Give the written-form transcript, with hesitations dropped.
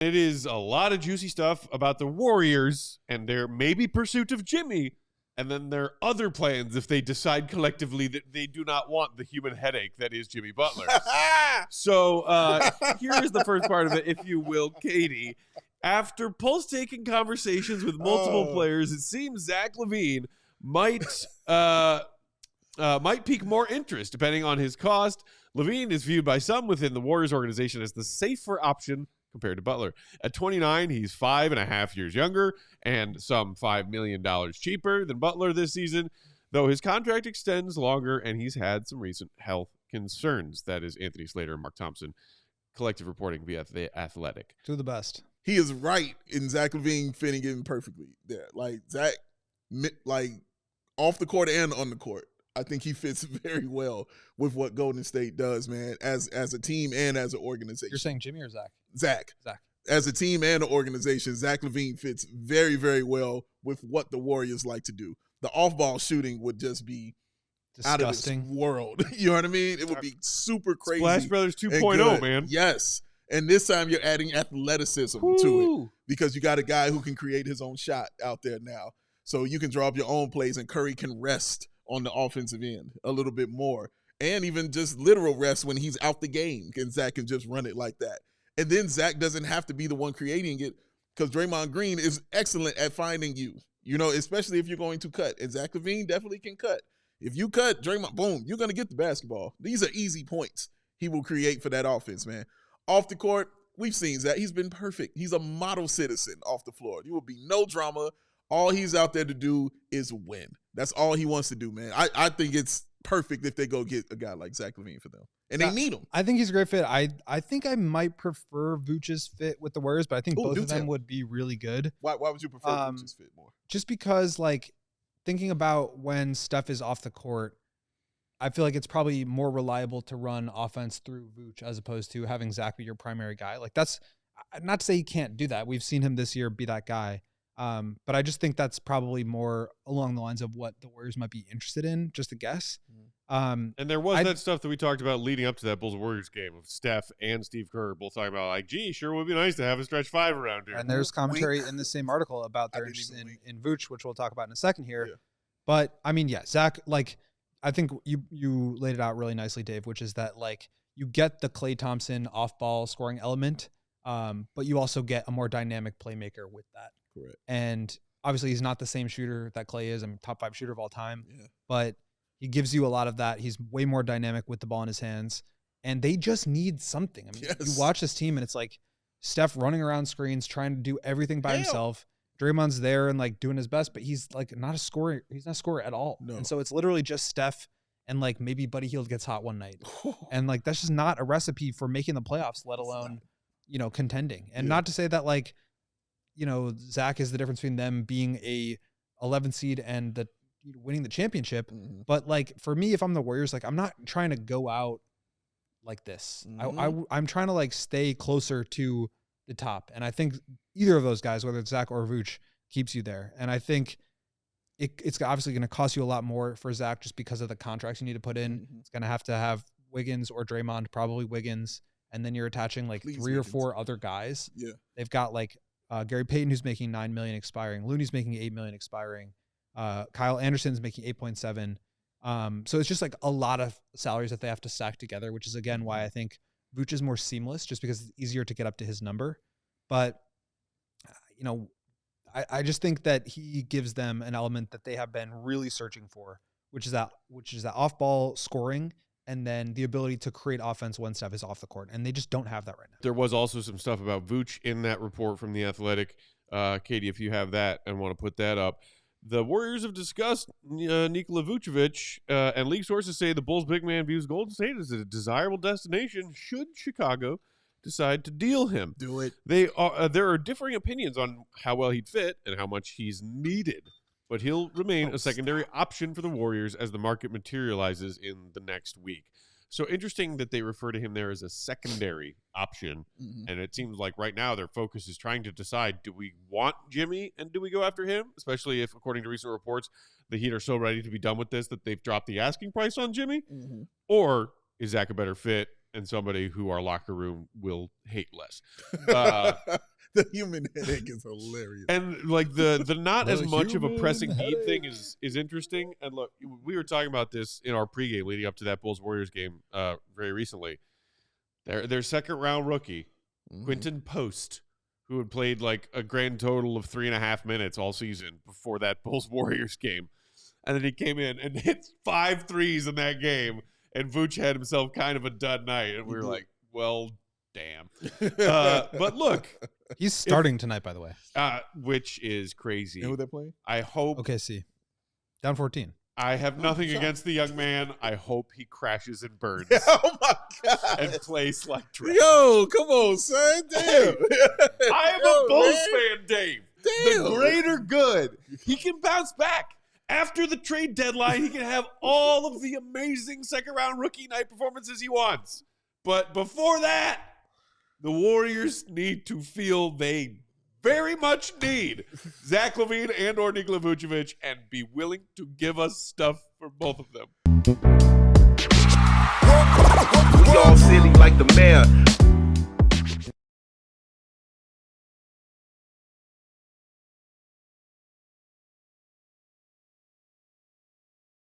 It is a lot of juicy stuff about the Warriors and their maybe pursuit of Jimmy, and then their other plans if they decide collectively that they do not want the human headache that is Jimmy Butler. So here's the first part of it, if you will, Katie. After pulse-taking conversations with multiple players, it seems Zach LaVine might pique more interest depending on his cost. LaVine is viewed by some within the Warriors organization as the safer option compared to Butler. At 29, he's 5.5 years younger and some $5 million cheaper than Butler this season, though his contract extends longer and he's had some recent health concerns. That is Anthony Slater and Mark Thompson, collective reporting via The Athletic. Two of the best. He is right in Zach LaVine fitting in perfectly there. Like, Zach, like, off the court and on the court, I think he fits very well with what Golden State does, man, as a team and as an organization. You're saying Jimmy or Zach? Zach. As a team and an organization, Zach LaVine fits very, very well with what the Warriors like to do. The off-ball shooting would just be disgusting. Out of this world. You know what I mean? It would be super crazy. Splash Brothers 2.0, man. Yes. And this time you're adding athleticism to it because you got a guy who can create his own shot out there now. So you can draw up your own plays and Curry can rest on the offensive end a little bit more. And even just literal rest when he's out the game. And Zach can just run it like that. And then Zach doesn't have to be the one creating it because Draymond Green is excellent at finding you, you know, especially if you're going to cut. And Zach LaVine definitely can cut. If you cut, Draymond, boom, you're going to get the basketball. These are easy points he will create for that offense, man. Off the court, we've seen Zach. He's been perfect. He's a model citizen off the floor. There will be no drama. All he's out there to do is win. That's all he wants to do, man. I think it's perfect if they go get a guy like Zach LaVine for them. And they need him. I think he's a great fit. I think I might prefer Vucevic's fit with the Warriors, but I think both of them would be really good. Why would you prefer Vucevic's fit more? Just because, like, thinking about when Steph is off the court, I feel like it's probably more reliable to run offense through Vuce as opposed to having Zach be your primary guy. Like, that's not to say he can't do that. We've seen him this year be that guy. But I just think that's probably more along the lines of what the Warriors might be interested in, just a guess. And there was that stuff that we talked about leading up to that Bulls-Warriors game of Steph and Steve Kerr both talking about, like, gee, sure would be nice to have a stretch five around here. And there's commentary in the same article about their interest in Vuce, which we'll talk about in a second here. Yeah. But, I mean, yeah, Zach, like, I think you laid it out really nicely, Dave, which is that, like, you get the Klay Thompson off-ball scoring element, but you also get a more dynamic playmaker with that. Correct. And obviously he's not the same shooter that Klay is. I mean, top 5 shooter of all time. Yeah. But he gives you a lot of that. He's way more dynamic with the ball in his hands. And they just need something. I mean, you watch this team and it's like Steph running around screens, trying to do everything by himself. Draymond's there and, like, doing his best, but he's, like, not a scorer. He's not a scorer at all. No. And so it's literally just Steph and, like, maybe Buddy Hield gets hot one night. And, like, that's just not a recipe for making the playoffs, let alone, you know, contending. And not to say that, like, you know, Zach is the difference between them being a 11 seed and the winning the championship. Mm-hmm. But, like, for me, if I'm the Warriors, like, I'm not trying to go out like this. Mm-hmm. I'm trying to, like, stay closer to the top. And I think either of those guys, whether it's Zach or Vuce, keeps you there. And I think it's obviously going to cost you a lot more for Zach just because of the contracts you need to put in. Mm-hmm. It's going to have Wiggins or Draymond, probably Wiggins. And then you're attaching, like, three or four other guys. Yeah. They've got, like, Gary Payton, who's making $9 million expiring. Looney's making $8 million expiring. Kyle Anderson's making 8.7. So it's just, like, a lot of salaries that they have to stack together, which is, again, why I think Vuce is more seamless, just because it's easier to get up to his number. But, you know, I just think that he gives them an element that they have been really searching for, which is that off-ball scoring and then the ability to create offense when Steph is off the court. And they just don't have that right now. There was also some stuff about Vuce in that report from The Athletic. Katie, if you have that and want to put that up. The Warriors have discussed Nikola Vucevic, and league sources say the Bulls' big man views Golden State as a desirable destination should Chicago decide to deal him. Do it. There are differing opinions on how well he'd fit and how much he's needed. But he'll remain a secondary option for the Warriors as the market materializes in the next week. So interesting that they refer to him there as a secondary option. Mm-hmm. And it seems like right now their focus is trying to decide, do we want Jimmy and do we go after him? Especially if, according to recent reports, the Heat are so ready to be done with this that they've dropped the asking price on Jimmy. Mm-hmm. Or is Zach a better fit and somebody who our locker room will hate less? The human headache is hilarious. And like the not The as much of a human pressing heat headache. thing is interesting. And look, we were talking about this in our pregame leading up to that Bulls Warriors game very recently. Their second round rookie, Quinton Post, who had played like a grand total of 3.5 minutes all season before that Bulls Warriors game. And then he came in and hit 5 threes in that game. And Vooch had himself kind of a dud night. And we were like, well, damn. But look. He's starting tonight, by the way. Which is crazy. And who they playing? I hope. OKC. Down 14. I have nothing against the young man. I hope he crashes and burns. Oh my God. And plays like trash. Yo, come on, son. Damn. I am a Bulls fan, Dave. Damn. The greater good. He can bounce back. After the trade deadline, he can have all of the amazing second-round rookie night performances he wants. But before that, the Warriors need to feel they very much need Zach LaVine and or Nikola Vucevic and be willing to give us stuff for both of them. We all silly like the mayor.